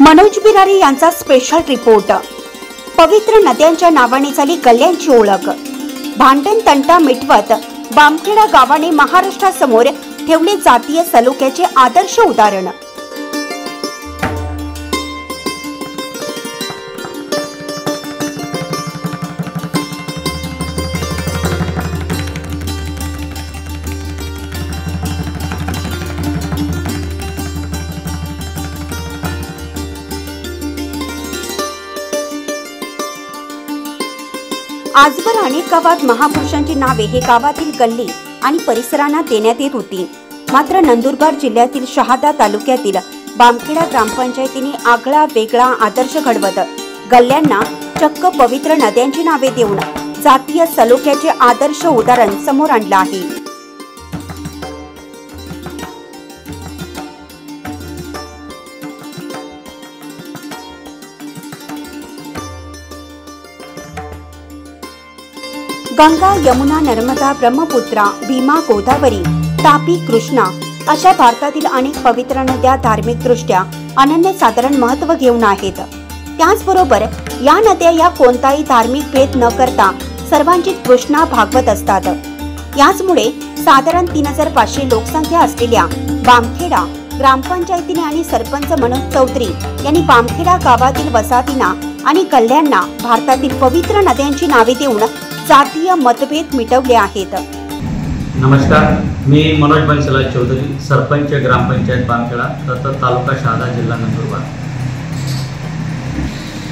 मनोज बिरारी यांचा special report. पवित्र नद्यांच्या नावाने झाली गल्ल्यांची ओळख। भांडण तंटा मिटवत बामखेडा गावाने महाराष्ट्रासमोर ठेवले जातीय सलोख्याचे आदर्श उदाहरण। आजवर अनेक गावात महापुरुषांची नावे हे गावातील गल्ली आणि परिसरांना देण्यात येत होती। मात्र नंदुरबार जिल्ह्यातील शहादा तालुक्यातील बामखेडा ग्रामपंचायतीने आगळा वेगळा आदर्श घडवत गल्ल्यांना चक्क पवित्र नद्यांची नावे देऊन जातीय सलोख्याचे आदर्श उदाहरण समोर आणले आहे। गंगा, यमुना, नर्मदा, ब्रह्मपुत्रा, भीमा, गोदावरी, तापी, कृष्णा अशा भारतातील अनेक पवित्र नद्या धार्मिक दृष्ट्या अनन्यसाधारण महत्त्व घेऊन आहेत। त्याचबरोबर या नद्या या कोणताही धार्मिक भेद न करता सर्वांची तृष्णा भागवत असतात। याचमुळे साधारण 3500 लोकसंख्या असलेल्या बामखेडा ग्रामपंचायतीने आणि सरपंच मनोज चौधरी यांनी बामखेडा गावातील वसाहतींना आणि गल्ल्यांना भारतातील पवित्र नद्यांची नावे देऊन जातीय मतभेद मिटवले आहेत। नमस्कार, मी मनोज बंसीलाल चौधरी, सरपंच ग्रामपंचायत बामखेडा, तालुका शहादा, जिल्हा नंदुरबार।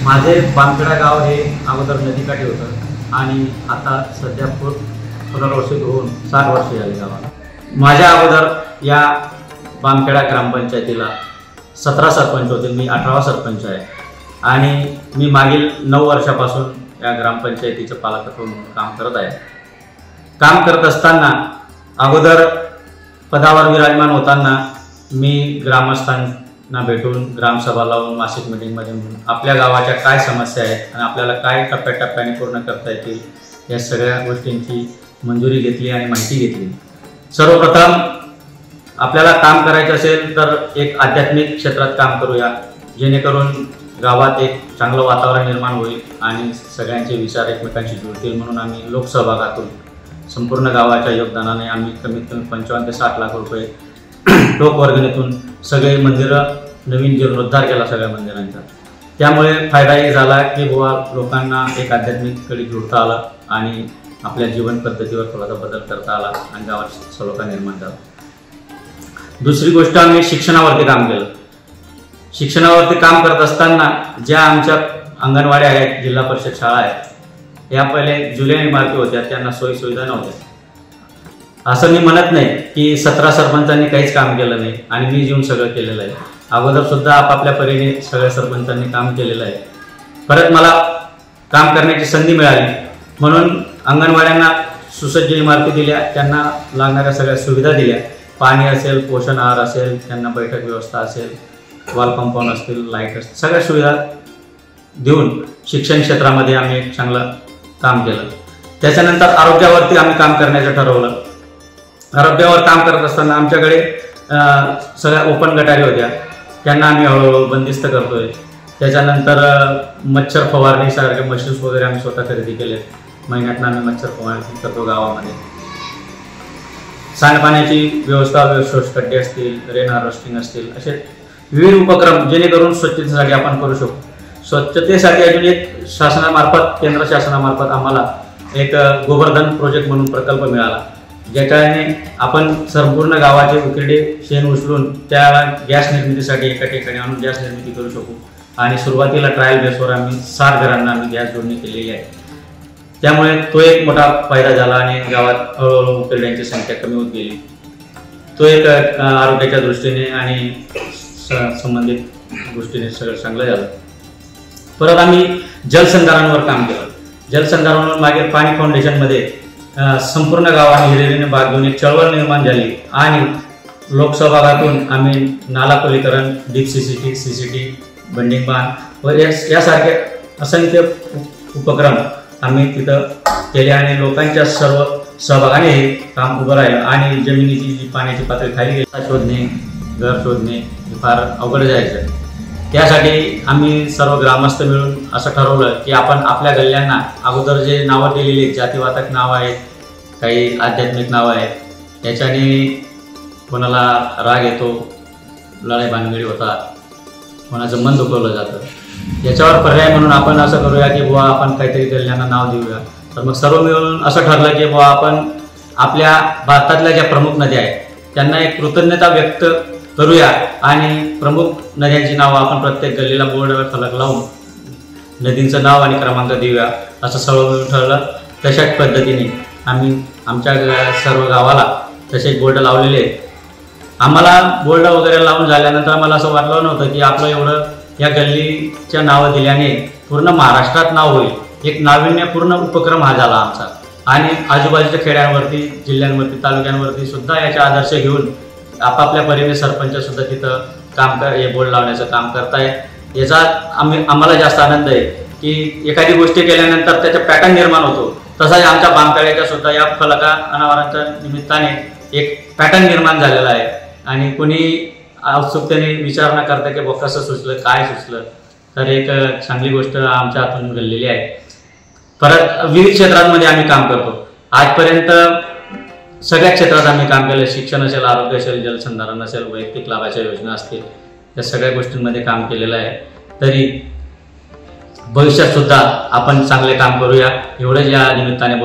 माझे बामखेडा गाव हे अगोदर नदीकाठी होतं आणि आता सध्या पुनर्वसित होऊन 60 वर्ष झाली गावाला। माझ्या अगोदर या बामखेडा ग्रामपंचायतीला 17 सरपंच होते, मी 18वा सरपंच आहे आणि मी मागील 9 वर्षापासून या ग्रामपंचायतीचे पालकत्व म्हणून काम करत आहे। काम करत असताना अगोदर पदावर विराजमान होताना मी ग्रामस्थांना भेटून ग्रामसभा लावून मासिक मीटिंगमध्ये आपल्या गावाच्या काय समस्या आहेत आणि आपल्याला काय टप्प्याटप्प्याने पूर्ण करता येतील या सगळ्या गोष्टींची मंजुरी घेतली आणि माहिती घेतली। सर्वप्रथम आपल्याला काम करायचं असेल तर एक आध्यात्मिक क्षेत्रात काम करूया, जेणेकरून गावात एक चांगलं वातावरण निर्माण होईल आणि सगळ्यांचे विचार एकमेकांशी जुळतील। म्हणून आम्ही लोकसहभागातून संपूर्ण गावाच्या योगदानाने आम्ही कमीत कमी 55 ते 60 लाख रुपये लोकवर्गणीतून सगळे मंदिरं नवीन जीर्णोद्धार केला सगळ्या मंदिरांचा। त्यामुळे फायदा एक झाला की बुवा लोकांना एक आध्यात्मिककडे जुळता आलं आणि आपल्या जीवन पद्धतीवर थोडासा बदल करता आला आणि गावात सलोखा निर्माण झाला। दुसरी गोष्ट, आम्ही शिक्षणावरती काम केलं। शिक्षणावरती काम करत असताना ज्या आमच्या अंगणवाड्या आहेत, जिल्हा परिषद शाळा आहेत, या पहिले जुन्या इमारती होत्या, त्यांना सोयी सुविधा नव्हत्या। असं मी म्हणत नाही की 17 सरपंचांनी काहीच काम केलं नाही आणि मी येऊन सगळं केलेलं आहे। अगोदर सुद्धा आपापल्या परीने सगळ्या सरपंचांनी काम केलेलं आहे। परत मला काम करण्याची संधी मिळाली म्हणून अंगणवाड्यांना सुसज्ज इमारती दिल्या, त्यांना लागणाऱ्या सगळ्या सुविधा दिल्या। पाणी असेल, पोषण आहार असेल, त्यांना बैठक व्यवस्था असेल, वॉल कंपाऊंड असतील, लाईट असतील, सगळ्या सुविधा देऊन शिक्षण क्षेत्रामध्ये आम्ही एक चांगलं काम केलं। त्याच्यानंतर आरोग्यावरती आम्ही काम करायचं ठरवलं। आरोग्यावर काम करत असताना आमच्याकडे सगळ्या ओपन गटारी होत्या, त्यांना आम्ही हळूहळू बंदिस्त करतोय। त्याच्यानंतर मच्छर फवारणीसारखे मशीन्स वगैरे आम्ही स्वतः खरेदी केले। महिन्यातनं आम्ही मच्छर फवारणी करतो गावामध्ये। सांडपाण्याची व्यवस्था, शोषखड्डे असतील, रेन हार्वेस्टिंग असतील, असे विविध उपक्रम जेणेकरून स्वच्छतेसाठी आपण करू शकतो। स्वच्छतेसाठी अजून एक शासनामार्फत, केंद्र शासनामार्फत आम्हाला एक गोवर्धन प्रोजेक्ट म्हणून प्रकल्प मिळाला, ज्याच्याने आपण संपूर्ण गावाचे उकिरडे शेण उचलून त्याला गॅस निर्मितीसाठी एका ठिकाणी आणून गॅस निर्मिती करू शकू। आणि सुरुवातीला ट्रायल बेसवर आम्ही 60 घरांना आम्ही गॅस जोडणी केलेली आहे। त्यामुळे तो एक मोठा फायदा झाला आणि गावात हळूहळू उकिरड्यांची संख्या कमी होत गेली। तो एक आरोग्याच्या दृष्टीने आणि संबंधित गोष्टीने सगळं चांगलं झालं। परत आम्ही जलसंधारणावर काम केलं। जलसंधारणावर मागे पाणी फाउंडेशनमध्ये संपूर्ण गावाने हिरिरीने भाग घेऊन एक चळवळ निर्माण झाली आणि लोकसहभागातून आम्ही नाला खोलीकरण, डीप सीसीटी, बंडिंग बांध व यासारखे असंख्य उपक्रम आम्ही तिथं केले आणि लोकांच्या सर्व सहभागाने हे काम उभं राहिलं आणि जमिनीची जी पाण्याची पातळी खाली गेली शोधणे, घर शोधणे फार अवघड जायचं। त्यासाठी आम्ही सर्व ग्रामस्थ मिळून असं ठरवलं की आपण आपल्या गल्ल्यांना अगोदर जे नावं दिलेली आहेत, जातीवाचक नावं आहेत, काही आध्यात्मिक नावं आहेत, याच्याने कोणाला राग येतो, लढाई भानगडी होतात, कोणाचं मन दुखवलं जातं। याच्यावर पर्याय म्हणून आपण असं करूया की बुवा आपण काहीतरी गल्ल्यांना नाव देऊया। तर मग सर्व मिळून असं ठरलं की बुवा आपण आपल्या भारतातल्या ज्या प्रमुख नद्या आहेत त्यांना एक कृतज्ञता व्यक्त करूया आणि प्रमुख नद्यांची नावं आपण प्रत्येक गल्लीला बोर्डवर फलक लावून नदींचं नाव आणि क्रमांक देऊया असं सर्व मिळून ठरलं। तशाच पद्धतीने आम्ही आमच्या सर्व गावाला तसेच बोर्ड लावलेले आहेत। आम्हाला बोर्ड वगैरे लावून झाल्यानंतर आम्हाला असं वाटलं नव्हतं की आपलं एवढं या गल्लीच्या नावं दिल्याने पूर्ण महाराष्ट्रात नाव होईल। एक नाविन्यपूर्ण उपक्रम हा झाला आमचा आणि आजूबाजूच्या खेड्यांवरती, जिल्ह्यांवरती, तालुक्यांवरती सुद्धा याचा आदर्श घेऊन आपापल्या परीने सरपंच सुद्धा तिथं हे बोर्ड लावण्याचं काम करतायत। याचा आम्हाला जास्त आनंद आहे की एखादी गोष्टी केल्यानंतर त्याचा पॅटर्न निर्माण होतो। तसाच आमच्या बामखेड्याच्या सुद्धा या फलका अनावरणाच्या निमित्ताने एक पॅटर्न निर्माण झालेला आहे आणि कोणी उत्सुकतेने विचार न करता की कसं सुचलं, काय सुचलं, तर एक चांगली गोष्ट आमच्या हातून घडलेली आहे। परत विविध क्षेत्रांमध्ये आम्ही काम करतो। आजपर्यंत सगळ्या क्षेत्रात आम्ही काम केलं। शिक्षण असेल, आरोग्य असेल, जलसंधारण असेल, वैयक्तिक लाभाच्या योजना असतील, या सगळ्या गोष्टींमध्ये काम केलेलं आहे। तरी भविष्यात सुद्धा आपण चांगले काम करूया एवढंच या निमित्ताने।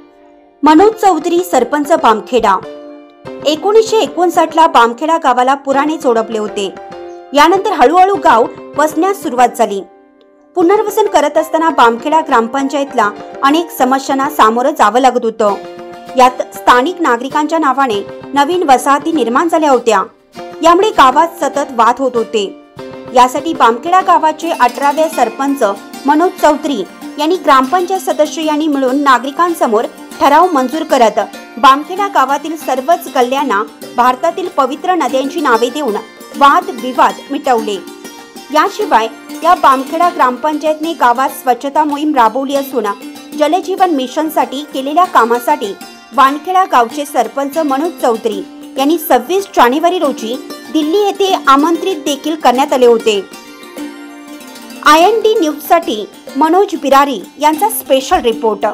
मनोज चौधरी, सरपंच बामखेडा। 1959 ला बामखेडा गावाला पुराने जोडपले होते। यानंतर हळूहळू गाव वसण्यास सुरुवात झाली। पुनर्वसन करत असताना बामखेडा ग्रामपंचायतला अनेक समस्यांना सामोरं जावं लागत होतं। यात स्थानिक नागरिकांच्या नावाने नवीन वसाहती निर्माण झाल्या होत्या। यामुळे गावात सतत वाद होत होते। यासाठी बामखेडा गावाचे 18वे सरपंच मनोज चौधरी यांनी ग्रामपंचायत सदस्य यांनी मिळून नागरिकांसमोर ठराव मंजूर करत बामखेडा गावातील सर्वच गल्ल्यांना भारतातील पवित्र नद्यांची नावे देऊन वाद विवाद मिटवले। याशिवाय या बामखेडा ग्रामपंचायतने गावात स्वच्छता मोहीम राबवली असून जलजीवन मिशनसाठी केलेल्या कामासाठी वानखेडा गावचे सरपंच मनोज चौधरी यांनी 26 जानेवारी रोजी दिल्ली येथे आमंत्रित देखील करण्यात आले होते। IND न्यूज साठी मनोज बिरारी यांचा स्पेशल रिपोर्ट।